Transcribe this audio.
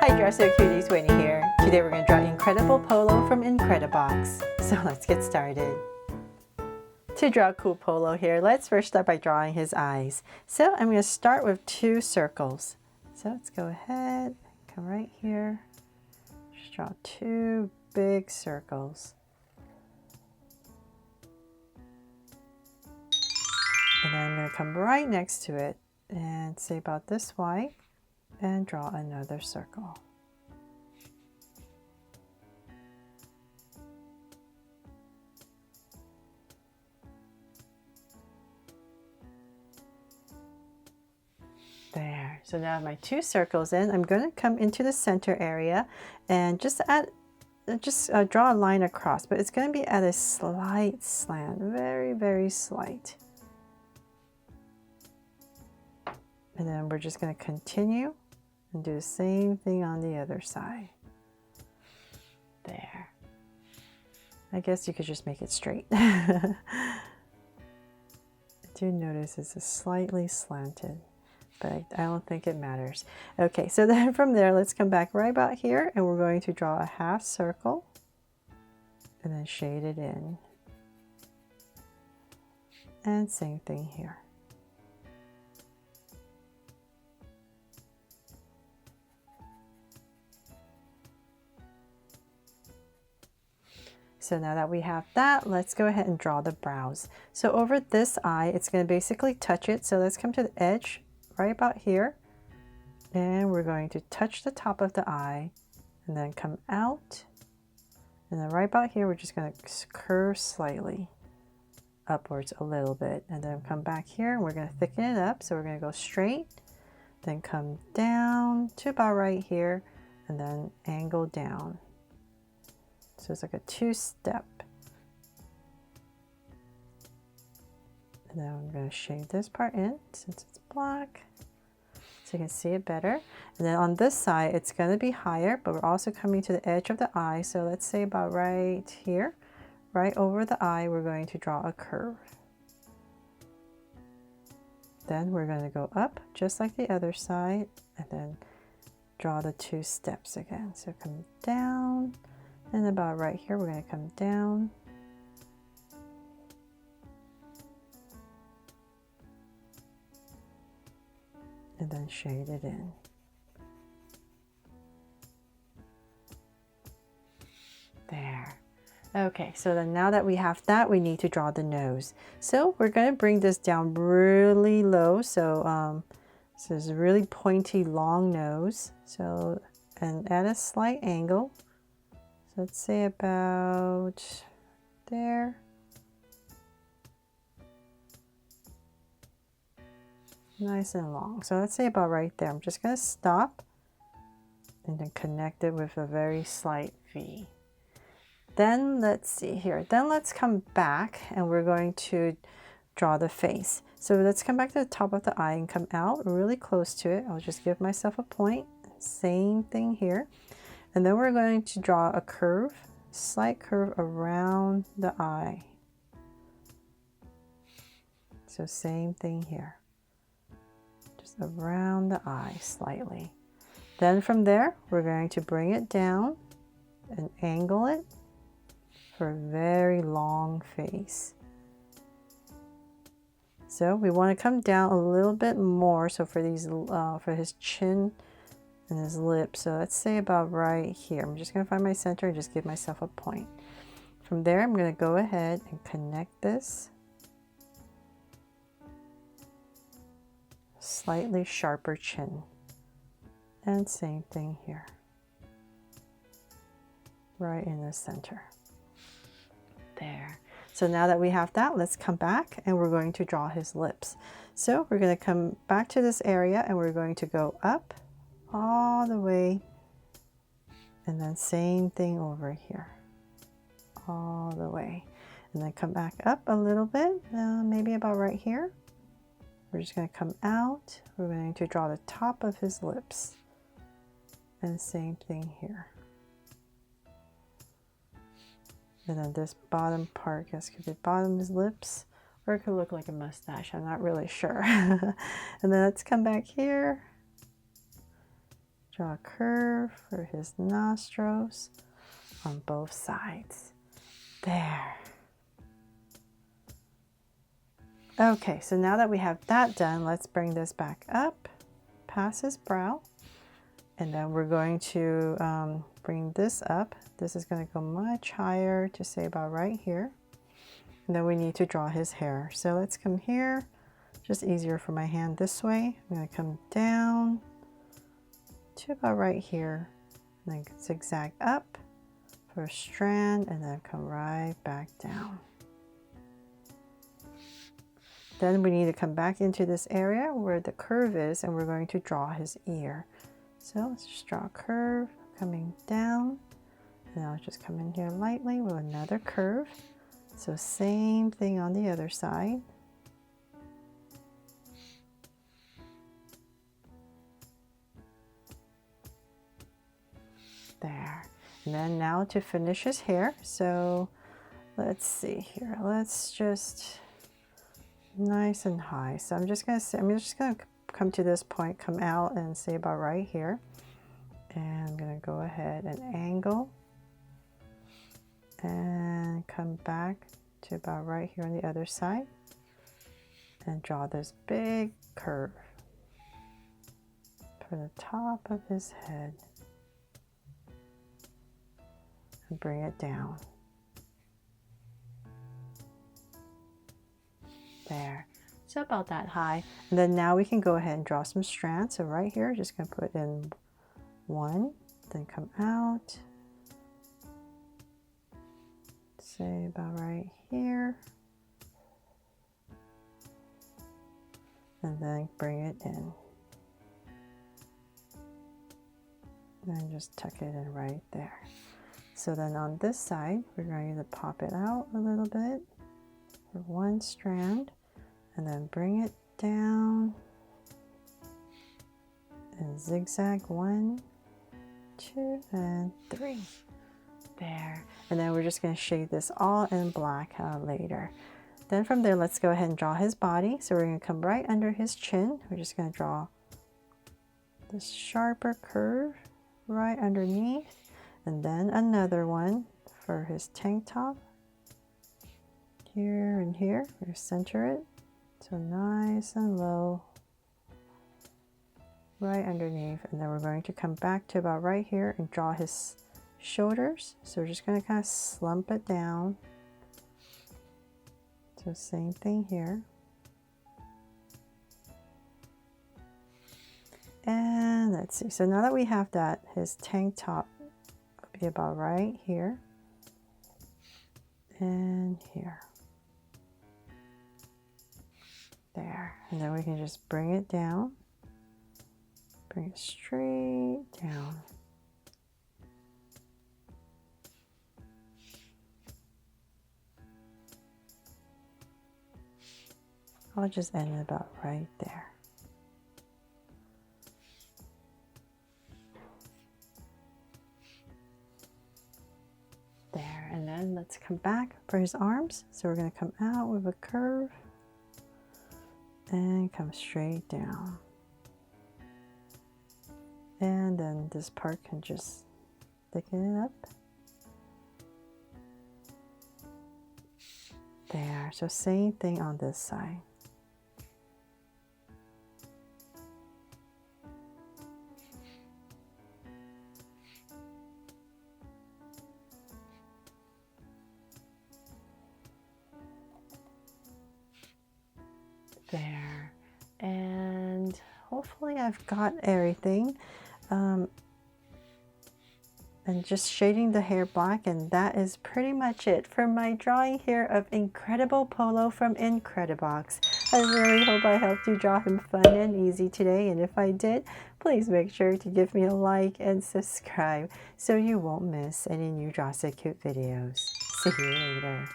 Hi Dresser Cuties, Winnie here. Today we're going to draw Incredible Polo from Incredibox. So let's get started. To draw cool Polo here, let's first start by drawing his eyes. So I'm going to start with 2 circles. So let's go ahead, come right here, just draw 2 big circles. And then I'm going to come right next to it and say about this wide and draw another circle. There. So now I have my 2 circles in. I'm going to come into the center area and just draw a line across, but it's going to be at a slight slant, very, very slight. And then we're just going to continue and do the same thing on the other side. There. I guess you could just make it straight. I do notice it's slightly slanted, but I don't think it matters. Okay, so then from there, let's come back right about here and we're going to draw a half circle and then shade it in. And same thing here. So now that we have that, let's go ahead and draw the brows. So over this eye, it's going to basically touch it. So let's come to the edge right about here. And we're going to touch the top of the eye and then come out. And then right about here, we're just going to curve slightly upwards a little bit. And then come back here and we're going to thicken it up. So we're going to go straight, then come down to about right here and then angle down. So it's like a 2-step. And then I'm going to shade this part in since it's black so you can see it better. And then on this side, it's going to be higher, but we're also coming to the edge of the eye. So let's say about right here, right over the eye, we're going to draw a curve. Then we're going to go up just like the other side and then draw the 2 steps again. So come down. And about right here, we're going to come down. And then shade it in. There. Okay, so then now that we have that, we need to draw the nose. So we're going to bring this down really low. So this is a really pointy, long nose. So, and at a slight angle. Let's say about there. Nice and long. So let's say about right there. I'm just going to stop and then connect it with a very slight V. Then let's see here. Then let's come back and we're going to draw the face. So let's come back to the top of the eye and come out really close to it. I'll just give myself a point. Same thing here. And then we're going to draw a curve, slight curve around the eye. So same thing here. Just around the eye slightly. Then from there, we're going to bring it down and angle it for a very long face. So we want to come down a little bit more. So for these, for his chin and his lips, so let's say about right here. I'm just going to find my center and just give myself a point. From there, I'm going to go ahead and connect this. Slightly sharper chin. And same thing here. Right in the center. There. So now that we have that, let's come back and we're going to draw his lips. So we're going to come back to this area and we're going to go up all the way, and then same thing over here, all the way, and then come back up a little bit, maybe about right here. We're just going to come out. We're going to draw the top of his lips, and same thing here. And then this bottom part, I guess could be bottom of his lips, or it could look like a mustache. I'm not really sure. And then let's come back here. Draw a curve for his nostrils on both sides. There. Okay, so now that we have that done, let's bring this back up past his brow. And then we're going to bring this up. This is going to go much higher to say about right here. And then we need to draw his hair. So let's come here. Just easier for my hand this way. I'm going to come down to about right here. And then zigzag up for a strand and then come right back down. Then we need to come back into this area where the curve is and we're going to draw his ear. So let's just draw a curve coming down. And I'll just come in here lightly with another curve. So same thing on the other side. There. And then now to finish his hair. So let's see here. Let's just nice and high. So I'm just going to come to this point, come out and say about right here. And I'm going to go ahead and angle and come back to about right here on the other side and draw this big curve for the top of his head and bring it down. There. So about that high. And then now we can go ahead and draw some strands. So right here, just going to put in one, then come out. Say about right here. And then bring it in. And just tuck it in right there. So then on this side, we're going to pop it out a little bit for one strand and then bring it down and zigzag 1, 2, and 3. There. And then we're just going to shade this all in black later. Then from there, let's go ahead and draw his body. So we're going to come right under his chin. We're just going to draw this sharper curve right underneath. And then another one for his tank top. Here and here. We're going to center it. So nice and low. Right underneath. And then we're going to come back to about right here and draw his shoulders. So we're just going to kind of slump it down. So same thing here. And let's see. So now that we have that, his tank top will be about right here and here. There. And then we can just bring it down. Bring it straight down. I'll just end it about right there. There, and then let's come back for his arms. So we're going to come out with a curve and come straight down. And then this part can just thicken it up. There, so same thing on this side. There, and hopefully I've got everything. And just shading the hair black, and that is pretty much it for my drawing here of Incredible Polo from Incredibox. I really hope I helped you draw him fun and easy today, and if I did, please make sure to give me a like and subscribe so you won't miss any new Draw So Cute videos. See you later.